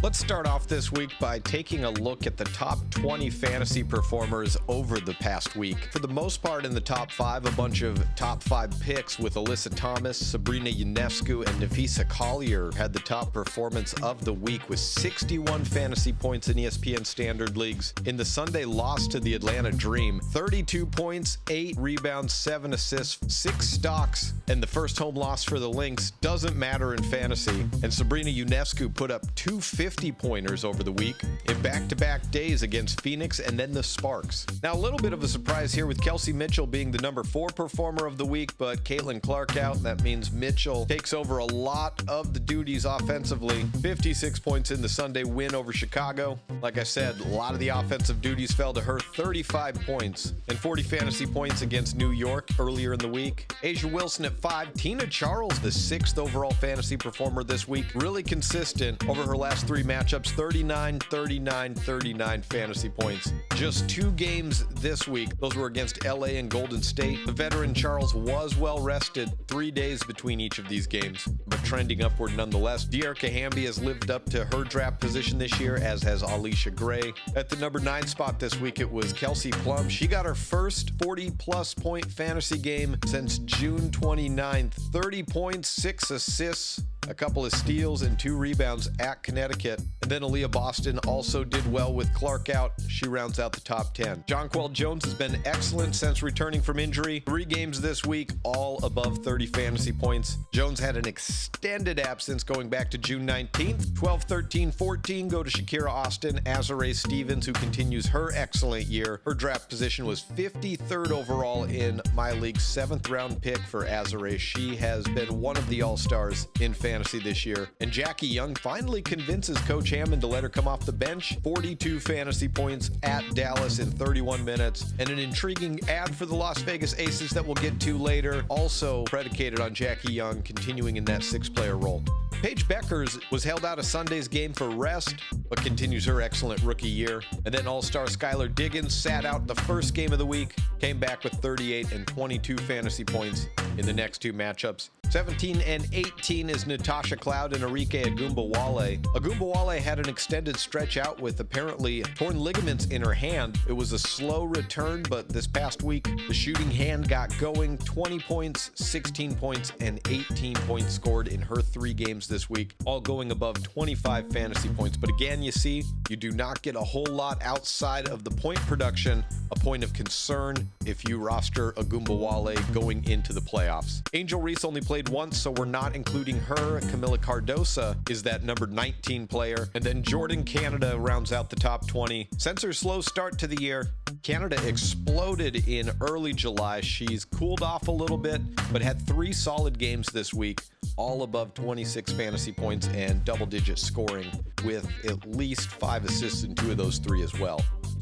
Let's start off this week by taking a look at the top 20 fantasy performers over the past week. For the most part in the top 5, a bunch of top 5 picks with Alyssa Thomas, Sabrina Ionescu, and Nafisa Collier had the top performance of the week with 61 fantasy points in ESPN Standard Leagues. In the Sunday loss to the Atlanta Dream, 32 points, 8 rebounds, 7 assists, 6 stocks, and the first home loss for the Lynx doesn't matter in fantasy. And Sabrina Ionescu put up 2 50-pointers over the week in back-to-back days against Phoenix and then the Sparks. Now, a little bit of a surprise here with Kelsey Mitchell being the number 4 performer of the week, but Caitlin Clark out. That means Mitchell takes over a lot of the duties offensively. 56 points in the Sunday win over Chicago. Like I said, a lot of the offensive duties fell to her. 35 points and 40 fantasy points against New York earlier in the week. Asia Wilson at 5. Tina Charles, the 6th overall fantasy performer this week. Really consistent over her last 3 matchups. 39, 39, 39 fantasy points. Just 2 games this week. Those were against LA and Golden State. The veteran Charles was well rested. 3 days between each of these games, but trending upward nonetheless. Dearica Hamby has lived up to her draft position this year, as has Alicia Gray. At the number 9 spot this week, it was Kelsey Plum. She got her first 40-plus point fantasy game since June 29th. 30 points, 6 assists, a couple of steals, and 2 rebounds at Connecticut. And then Aaliyah Boston also did well with Clark out. She rounds out the top 10. Jonquel Jones has been excellent since returning from injury. 3 games this week, all above 30 fantasy points. Jones had an extended absence going back to June 19th. 12, 13, 14 go to Shakira Austin. Azurá Stevens, who continues her excellent year. Her draft position was 53rd overall in my league's 7th round pick for Azurá. She has been one of the all-stars in fantasy this year. And Jackie Young finally convinces Coach Hammond to let her come off the bench. 42 fantasy points at Dallas in 31 minutes. And an intriguing ad for the Las Vegas Aces that we'll get to later, also predicated on Jackie Young continuing in that 6-player role. Paige Beckers was held out of Sunday's game for rest, but continues her excellent rookie year. And then All-Star Skylar Diggins sat out the first game of the week, came back with 38 and 22 fantasy points in the next 2 matchups. 17 and 18 is Natasha Cloud and Arike Agumbawale. Agumbawale had an extended stretch out with apparently torn ligaments in her hand. It was a slow return, but this past week, the shooting hand got going. 20 points, 16 points, and 18 points scored in her 3 games this week, all going above 25 fantasy points. But again, you see, you do not get a whole lot outside of the point production, a point of concern if you roster Agumbawale going into the playoffs. Angel Reese only played once, so we're not including her. Camila Cardosa is that number 19 player. And then Jordan Canada rounds out the top 20. Since her slow start to the year, Canada exploded in early July. She's cooled off a little bit, but had 3 solid games this week, all above 26 fantasy points and double-digit scoring, with at least 5 assists in 2 of those 3 as well.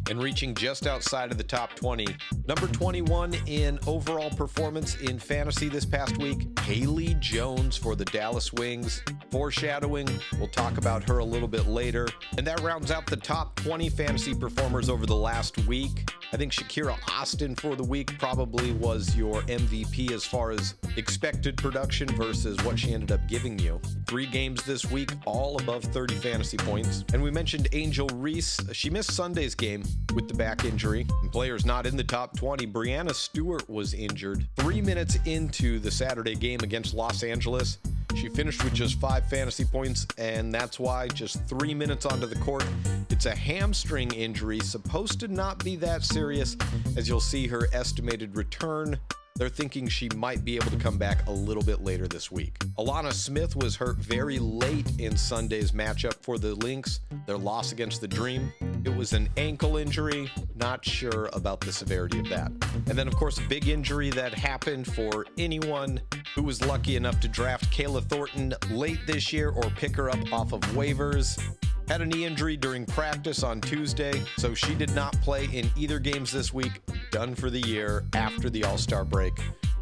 And reaching just outside of the top 20. Number 21 in overall performance in fantasy this past week, Haley Jones for the Dallas Wings. Foreshadowing, we'll talk about her a little bit later. And that rounds out the top 20 fantasy performers over the last week. I think Shakira Austin for the week probably was your MVP as far as expected production versus what she ended up giving you. 3 games this week, all above 30 fantasy points. And we mentioned Angel Reese. She missed Sunday's game with the back injury. And players not in the top 20. Breanna Stewart was injured 3 minutes into the Saturday game against Los Angeles. She finished with just 5 fantasy points, and that's why just 3 minutes onto the court. It's a hamstring injury, supposed to not be that serious, as you'll see her estimated return. They're thinking she might be able to come back a little bit later this week. Alana Smith was hurt very late in Sunday's matchup for the Lynx, their loss against the Dream. It was an ankle injury, not sure about the severity of that. And then, of course, a big injury that happened for anyone who was lucky enough to draft Kayla Thornton late this year or pick her up off of waivers. Had a knee injury during practice on Tuesday, so she did not play in either games this week. Done for the year after the All-Star break.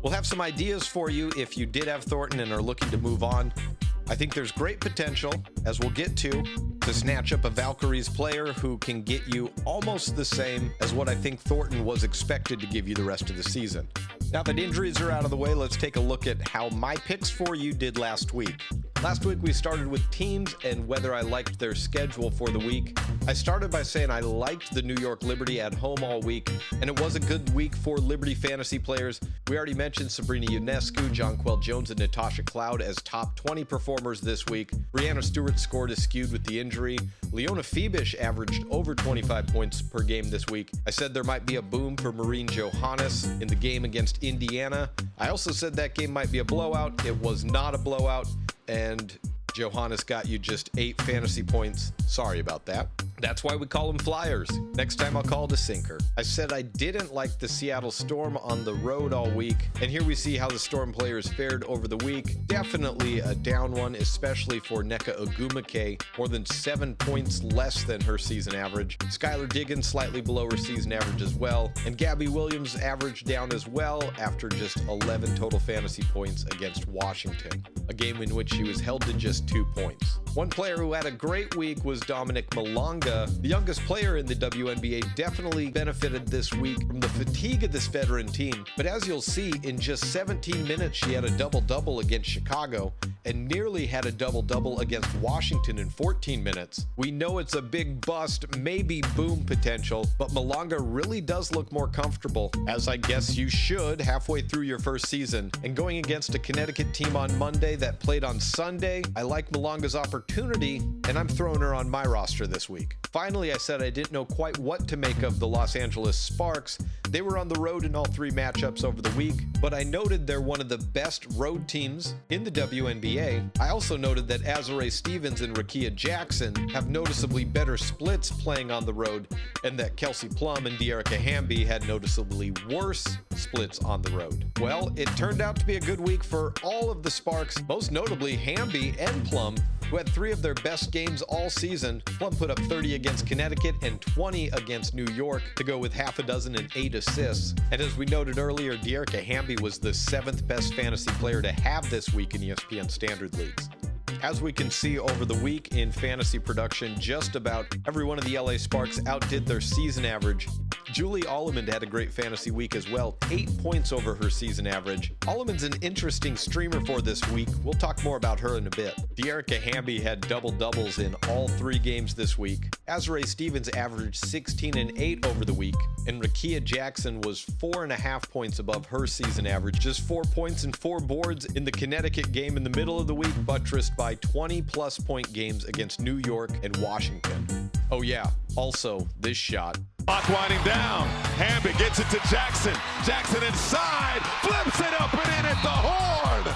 We'll have some ideas for you if you did have Thornton and are looking to move on. I think there's great potential, as we'll get to snatch up a Valkyries player who can get you almost the same as what I think Thornton was expected to give you the rest of the season. Now that injuries are out of the way, let's take a look at how my picks for you did last week. Last week we started with teams and whether I liked their schedule for the week. I started by saying I liked the New York Liberty at home all week, and it was a good week for Liberty fantasy players. We already mentioned Sabrina Ionescu, Jonquel Jones, and Natasha Cloud as top 20 performers this week. Breanna Stewart scored as skewed with the injury. Leona Phoenix averaged over 25 points per game this week. I said there might be a boom for Maureen Johannes in the game against Indiana. I also said that game might be a blowout. It was not a blowout, and Johannes got you just 8 fantasy points. Sorry about that. That's why we call them flyers. Next time I'll call it a sinker. I said I didn't like the Seattle Storm on the road all week, and here we see how the Storm players fared over the week. Definitely a down one, especially for Nneka Ogwumike, more than 7 points less than her season average. Skylar Diggins slightly below her season average as well, and Gabby Williams averaged down as well after just 11 total fantasy points against Washington, a game in which she was held to just 2 points. One player who had a great week was Dominic Malonga. The youngest player in the WNBA definitely benefited this week from the fatigue of this veteran team, but as you'll see, in just 17 minutes she had a double-double against Chicago and nearly had a double-double against Washington in 14 minutes. We know it's a big bust, maybe boom potential, but Malonga really does look more comfortable, as I guess you should halfway through your first season. And going against a Connecticut team on Monday that played on Sunday, I like Malonga's opportunity, and I'm throwing her on my roster this week. Finally, I said I didn't know quite what to make of the Los Angeles Sparks. They were on the road in all 3 matchups over the week, but I noted they're one of the best road teams in the WNBA. I also noted that Azurá Stevens and Rakia Jackson have noticeably better splits playing on the road, and that Kelsey Plum and Dearica Hamby had noticeably worse splits on the road. Well, it turned out to be a good week for all of the Sparks, most notably Hamby and Plum, who had 3 of their best games all season. Plum put up 30 against Connecticut and 20 against New York to go with half a dozen and 8 assists. And as we noted earlier, Dearica Hamby was the 7th best fantasy player to have this week in ESPN Standard Leagues. As we can see over the week in fantasy production, just about every one of the LA Sparks outdid their season average. Julie Allemond had a great fantasy week as well, 8 points over her season average. Allemond's an interesting streamer for this week. We'll talk more about her in a bit. Dearica Hamby had double-doubles in all 3 games this week. Azurá Stevens averaged 16 and 8 over the week, and Rakia Jackson was 4.5 points above her season average. Just 4 points and 4 boards in the Connecticut game in the middle of the week, buttressed by 20-plus point games against New York and Washington. Oh yeah, also this shot. Clock winding down. Hamby gets it to Jackson. Jackson inside, flips it up and in at the horn.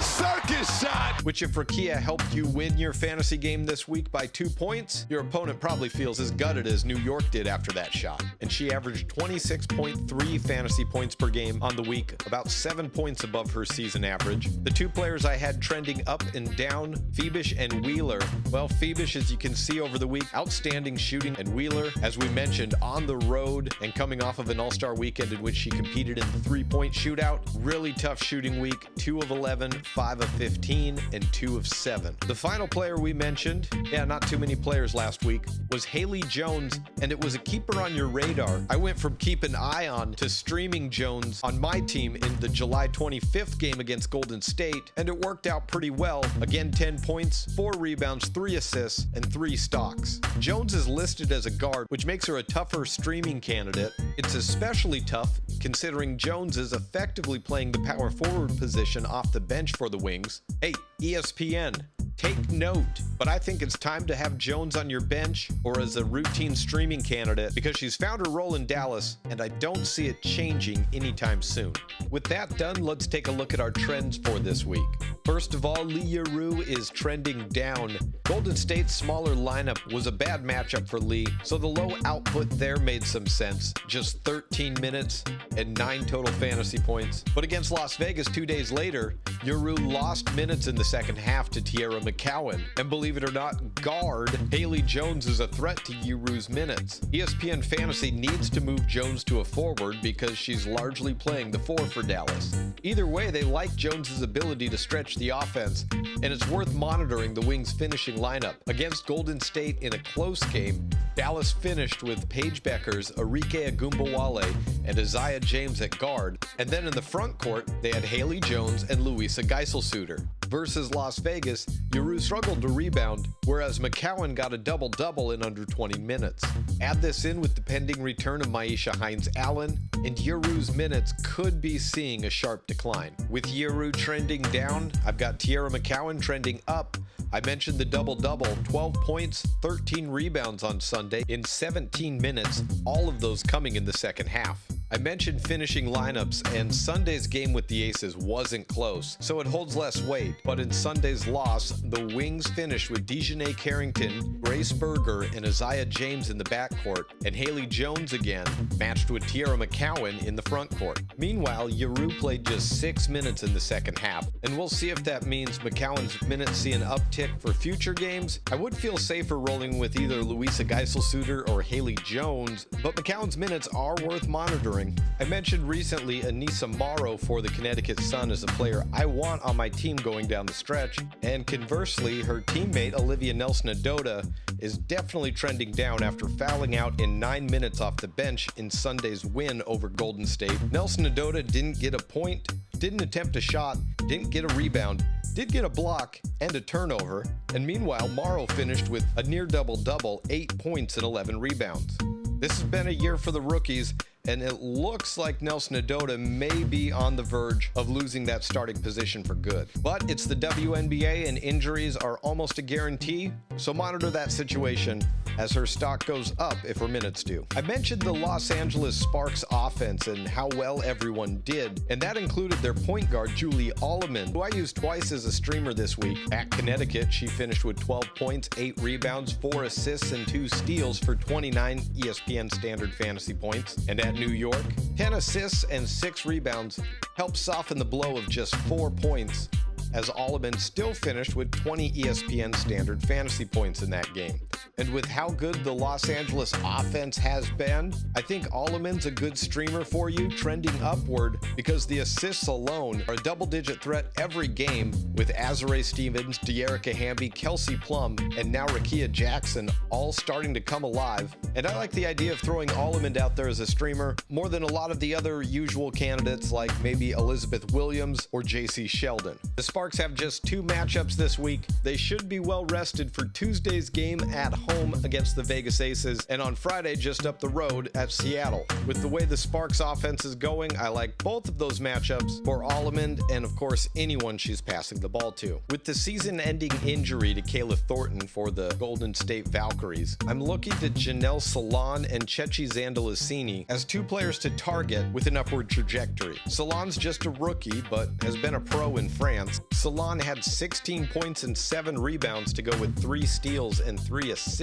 Circus shot. Which, if Rakia helped you win your fantasy game this week by 2 points, your opponent probably feels as gutted as New York did after that shot. And she averaged 26.3 fantasy points per game on the week, about 7 points above her season average. The 2 players I had trending up and down, Phoenix and Wheeler. Well, Phoenix, as you can see over the week, outstanding shooting, and Wheeler, as we mentioned, on the road and coming off of an all-star weekend in which she competed in the 3-point shootout. Really tough shooting week, 2 of 11, 5 of 15, and 2 of 7. The final player we mentioned, not too many players last week, was Haley Jones, and it was a keeper on your radar. I went from keep an eye on to streaming Jones on my team in the July 25th game against Golden State, and it worked out pretty well. Again, 10 points, 4 rebounds, 3 assists, and 3 stocks. Jones is listed as a guard, which makes her a tougher streaming candidate. It's especially tough considering Jones is effectively playing the power forward position off the bench for the Wings. Hey, ESPN, take note, but I think it's time to have Jones on your bench or as a routine streaming candidate because she's found her role in Dallas, and I don't see it changing anytime soon. With that done, let's take a look at our trends for this week. First of all, Lee Rue is trending down. Golden State's smaller lineup was a bad matchup for Lee, so the low output there made some sense. Just 13 minutes and 9 total fantasy points. But against Las Vegas 2 days later, Yuru lost minutes in the second half to Tierra McCowan. And believe it or not, guard Haley Jones is a threat to Yuru's minutes. ESPN Fantasy needs to move Jones to a forward because she's largely playing the 4 for Dallas. Either way, they like Jones's ability to stretch the offense, and it's worth monitoring the Wings' finishing lineup. Against Golden State in a close game, Dallas finished with Paige Beckers, Arike Agumbawale, and Isaiah James at guard, and then in the front court, they had Haley Jones and Louisa Geisselsuter. versus Las Vegas, Yeru struggled to rebound, whereas McCowan got a double-double in under 20 minutes. Add this in with the pending return of Myisha Hines-Allen, and Yeru's minutes could be seeing a sharp decline. With Yeru trending down, I've got Teaira McCowan trending up. I mentioned the double-double, 12 points, 13 rebounds on Sunday in 17 minutes, all of those coming in the second half. I mentioned finishing lineups, and Sunday's game with the Aces wasn't close, so it holds less weight. But in Sunday's loss, the Wings finished with Dejanay Carrington, Grace Berger, and Isaiah James in the backcourt, and Haley Jones again, matched with Teaira McCowan in the frontcourt. Meanwhile, Yeru played just 6 minutes in the second half, and we'll see if that means McCowan's minutes see an uptick for future games. I would feel safer rolling with either Louisa Geisel-Suter or Haley Jones, but McCowan's minutes are worth monitoring. I mentioned recently Anissa Morrow for the Connecticut Sun as a player I want on my team going down the stretch, and conversely, her teammate Olivia Nelson-Ododa is definitely trending down after fouling out in 9 minutes off the bench in Sunday's win over Golden State. Nelson-Ododa didn't get a point, didn't attempt a shot, didn't get a rebound, did get a block and a turnover, and meanwhile Morrow finished with a near double-double, 8 points and 11 rebounds. This has been a year for the rookies, and it looks like Nelson-Ododa may be on the verge of losing that starting position for good. But it's the WNBA, and injuries are almost a guarantee, so monitor that situation as her stock goes up if her minutes do. I mentioned the Los Angeles Sparks offense and how well everyone did, and that included their point guard, Julie Alleman, who I used twice as a streamer this week. At Connecticut, she finished with 12 points, 8 rebounds, 4 assists, and 2 steals for 29 ESPN standard fantasy points. And at New York, 10 assists and 6 rebounds helped soften the blow of just 4 points, as Alleman still finished with 20 ESPN standard fantasy points in that game. And with how good the Los Angeles offense has been, I think Alleman's a good streamer for you, trending upward, because the assists alone are a double-digit threat every game, with Azare Stevens, De'Erica Hamby, Kelsey Plum, and now Rakia Jackson all starting to come alive. And I like the idea of throwing Alleman out there as a streamer more than a lot of the other usual candidates like maybe Elizabeth Williams or JC Sheldon. The Sparks have just 2 matchups this week. They should be well rested for Tuesday's game at home against the Vegas Aces, and on Friday just up the road at Seattle. With the way the Sparks offense is going, I like both of those matchups for Alleman and of course anyone she's passing the ball to. With the season-ending injury to Kayla Thornton for the Golden State Valkyries, I'm looking to Janelle Salon and Chechi Zandalicini as 2 players to target with an upward trajectory. Salon's just a rookie, but has been a pro in France. Salon had 16 points and 7 rebounds to go with 3 steals and 3 assists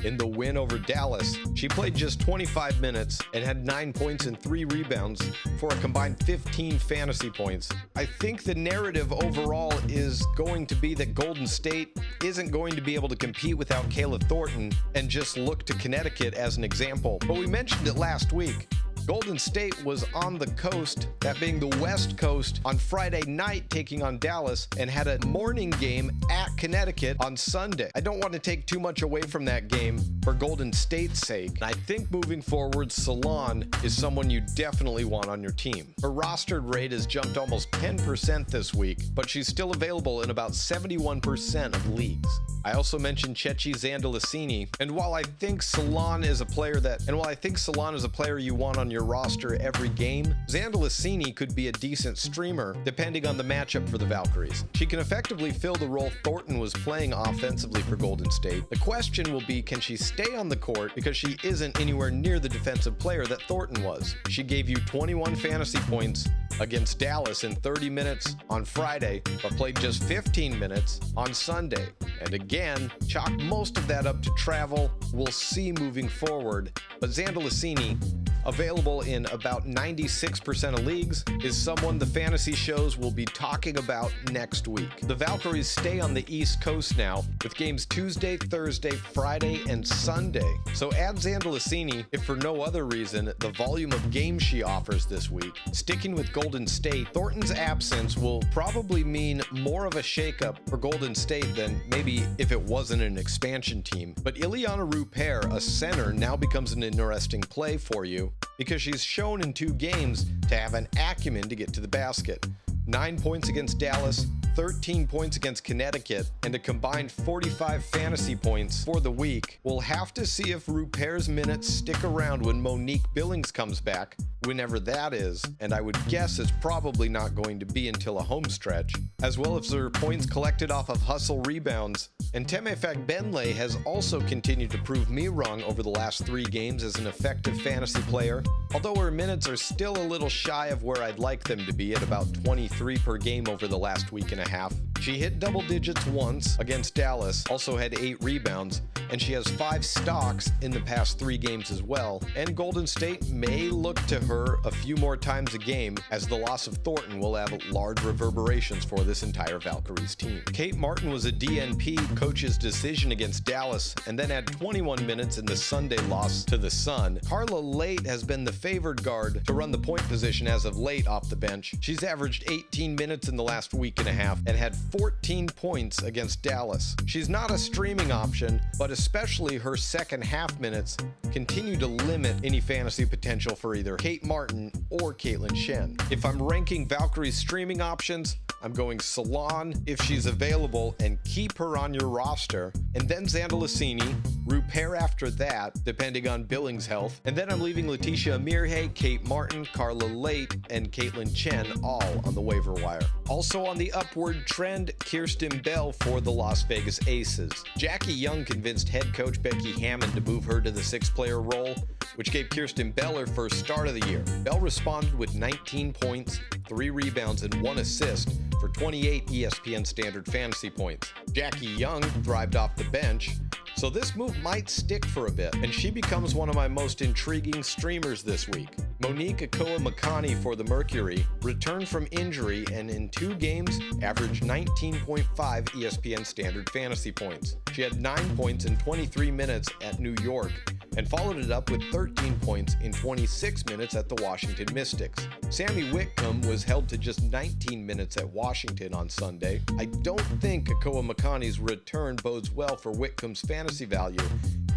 in the win over Dallas. She played just 25 minutes and had 9 points and 3 rebounds for a combined 15 fantasy points. I think the narrative overall is going to be that Golden State isn't going to be able to compete without Kayla Thornton, and just look to Connecticut as an example. But we mentioned it last week. Golden State was on the coast, that being the West Coast, on Friday night taking on Dallas, and had a morning game at Connecticut on Sunday. I don't want to take too much away from that game for Golden State's sake. I think moving forward, Salon is someone you definitely want on your team. Her rostered rate has jumped almost 10% this week, but she's still available in about 71% of leagues. I also mentioned Chechi Zandalicini, and while I think Salon is a player you want on your roster every game, Zandalicini could be a decent streamer depending on the matchup for the Valkyries. She can effectively fill the role Thornton was playing offensively for Golden State. The question will be, can she stay on the court, because she isn't anywhere near the defensive player that Thornton was. She gave you 21 fantasy points against Dallas in 30 minutes on Friday, but played just 15 minutes on Sunday. And again, chalk most of that up to travel. We'll see moving forward. But Zandalicini, available in about 96% of leagues, is someone the fantasy shows will be talking about next week. The Valkyries stay on the East Coast now, with games Tuesday, Thursday, Friday, and Sunday. So add Zandalicini, if for no other reason, the volume of games she offers this week. Sticking with Golden State, Thornton's absence will probably mean more of a shakeup for Golden State than maybe if it wasn't an expansion team. But Ileana Rupert, a center, now becomes an interesting play for you, because she's shown in 2 games to have an acumen to get to the basket. 9 points against Dallas, 13 points against Connecticut and a combined 45 fantasy points for the week. We'll have to see if Rupert's minutes stick around when Monique Billings comes back, whenever that is, and I would guess it's probably not going to be until a home stretch, as well as her points collected off of hustle rebounds. And Temefak Benlay has also continued to prove me wrong over the last 3 games as an effective fantasy player, although her minutes are still a little shy of where I'd like them to be at about 23 per game over the last week and a half. She hit double digits once against Dallas, also had 8 rebounds, and she has 5 stocks in the past 3 games as well, and Golden State may look to her a few more times a game, as the loss of Thornton will have large reverberations for this entire Valkyries team. Kate Martin was a DNP coach's decision against Dallas, and then had 21 minutes in the Sunday loss to the Sun. Carla Late has been the favored guard to run the point position as of late off the bench. She's averaged 18 minutes in the last week and a half and had 14 points against Dallas. She's not a streaming option, but especially her second half minutes continue to limit any fantasy potential for either Kate Martin or Caitlin Shen. If I'm ranking Valkyries streaming options, I'm going Salon if she's available and keep her on your roster, and then Zandalicini, Rupert after that, depending on Billings' health, and then I'm leaving Letitia Amirhe, Kate Martin, Carla Late, and Caitlin Chen all on the waiver wire. Also on the upward trend, Kierston Bell for the Las Vegas Aces. Jackie Young convinced head coach Becky Hammond to move her to the 6-player role, which gave Kierston Bell her first start of the year. Bell responded with 19 points, 3 rebounds, and 1 assist for 28 ESPN standard fantasy points. Jackie Young thrived off the bench, so this move might stick for a bit, and she becomes one of my most intriguing streamers this week. Monique Akoa-Makani for the Mercury returned from injury and in 2 games averaged 19.5 ESPN standard fantasy points. She had 9 points in 23 minutes at New York and followed it up with 13 points in 26 minutes at the Washington Mystics. Sami Whitcomb was held to just 19 minutes at Washington on Sunday. I don't think Akoa-Makani's return bodes well for Whitcomb's fantasy value,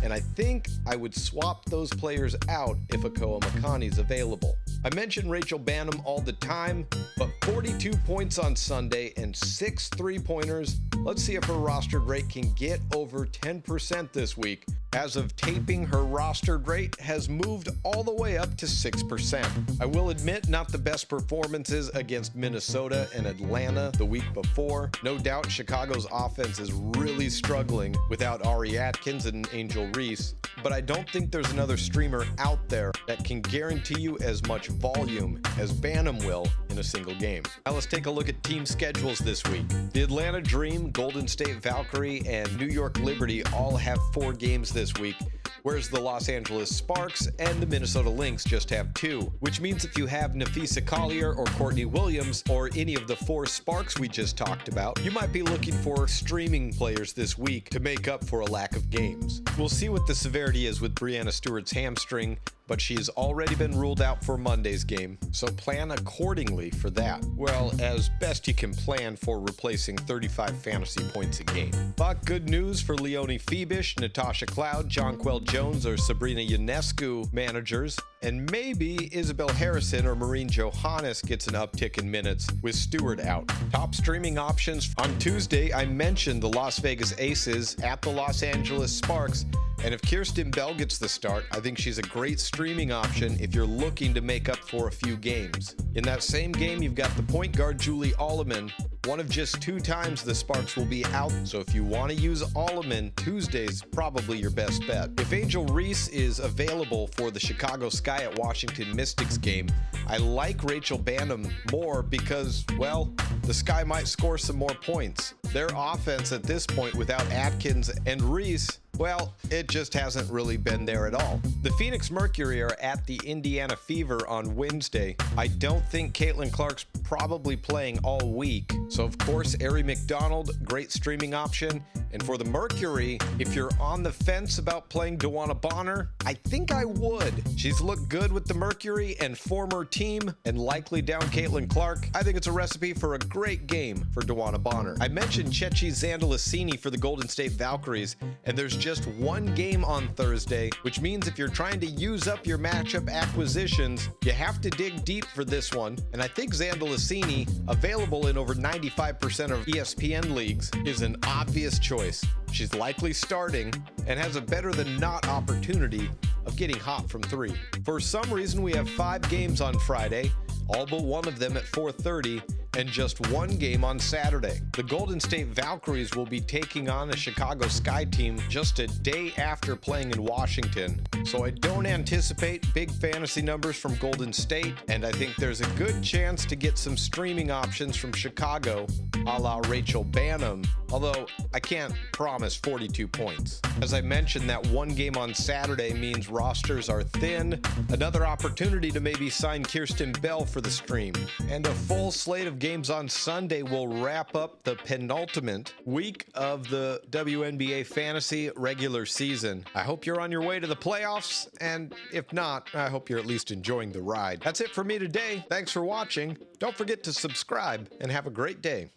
and I think I would swap those players out if Akoa-Makani's available. I mention Rachel Banham all the time, but 42 points on Sunday and 6 3-pointers. Let's see if her rostered rate can get over 10% this week. As of taping, her rostered rate has moved all the way up to 6%. I will admit, not the best performances against Minnesota and Atlanta the week before. No doubt Chicago's offense is really struggling without Ari Atkins and Angel Reese, but I don't think there's another streamer out there that can guarantee you as much volume as Banham will in a single game. Now let's take a look at team schedules this week. The Atlanta Dream, Golden State Valkyrie, and New York Liberty all have 4 games this week, whereas the Los Angeles Sparks and the Minnesota Lynx just have 2, which means if you have Nafisa Collier or Courtney Williams or any of the 4 Sparks we just talked about, you might be looking for streaming players this week to make up for a lack of games. We'll see what the severity is with Breanna Stewart's hamstring, but she's already been ruled out for Monday's game, so plan accordingly for that. Well, as best you can plan for replacing 35 fantasy points a game. But good news for Leonie Phoebish, Natasha Cloud, Jonquel Jones, or Sabrina Ionescu managers, and maybe Isabel Harrison or Maureen Johannes gets an uptick in minutes with Stewart out. Top streaming options on Tuesday, I mentioned the Las Vegas Aces at the Los Angeles Sparks, and if Kierston Bell gets the start, I think she's a great streaming option if you're looking to make up for a few games. In that same game, you've got the point guard Julie Alleman, one of just 2 times the Sparks will be out, so if you want to use Alleman, Tuesday's probably your best bet. If Angel Reese is available for the Chicago Sky at Washington Mystics game, I like Rachel Banham more because, well, the Sky might score some more points. Their offense at this point without Atkins and Reese, well, it just hasn't really been there at all. The Phoenix Mercury are at the Indiana Fever on Wednesday. I don't think Caitlin Clark's probably playing all week, so of course, Arie McDonald, great streaming option. And for the Mercury, if you're on the fence about playing DeWanna Bonner, I think I would. She's looked good with the Mercury and former team, and likely down Caitlin Clark. I think it's a recipe for a great game for DeWanna Bonner. I mentioned Chechi Zandalicini for the Golden State Valkyries, and there's just 1 game on Thursday, which means if you're trying to use up your matchup acquisitions, you have to dig deep for this one. And I think Zandalicini, available in over 90% 95% of ESPN leagues, is an obvious choice. She's likely starting and has a better than not opportunity of getting hot from three. For some reason, we have 5 games on Friday, all but one of them at 4:30, and just one game on Saturday. The Golden State Valkyries will be taking on a Chicago Sky team just a day after playing in Washington. So I don't anticipate big fantasy numbers from Golden State, and I think there's a good chance to get some streaming options from Chicago, a la Rachel Banham, although I can't promise 42 points. As I mentioned, that one game on Saturday means rosters are thin, another opportunity to maybe sign Kierston Bell for the stream, and a full slate of games on Sunday will wrap up the penultimate week of the WNBA fantasy regular season. I hope you're on your way to the playoffs, and if not, I hope you're at least enjoying the ride. That's it for me today. Thanks for watching. Don't forget to subscribe, and have a great day.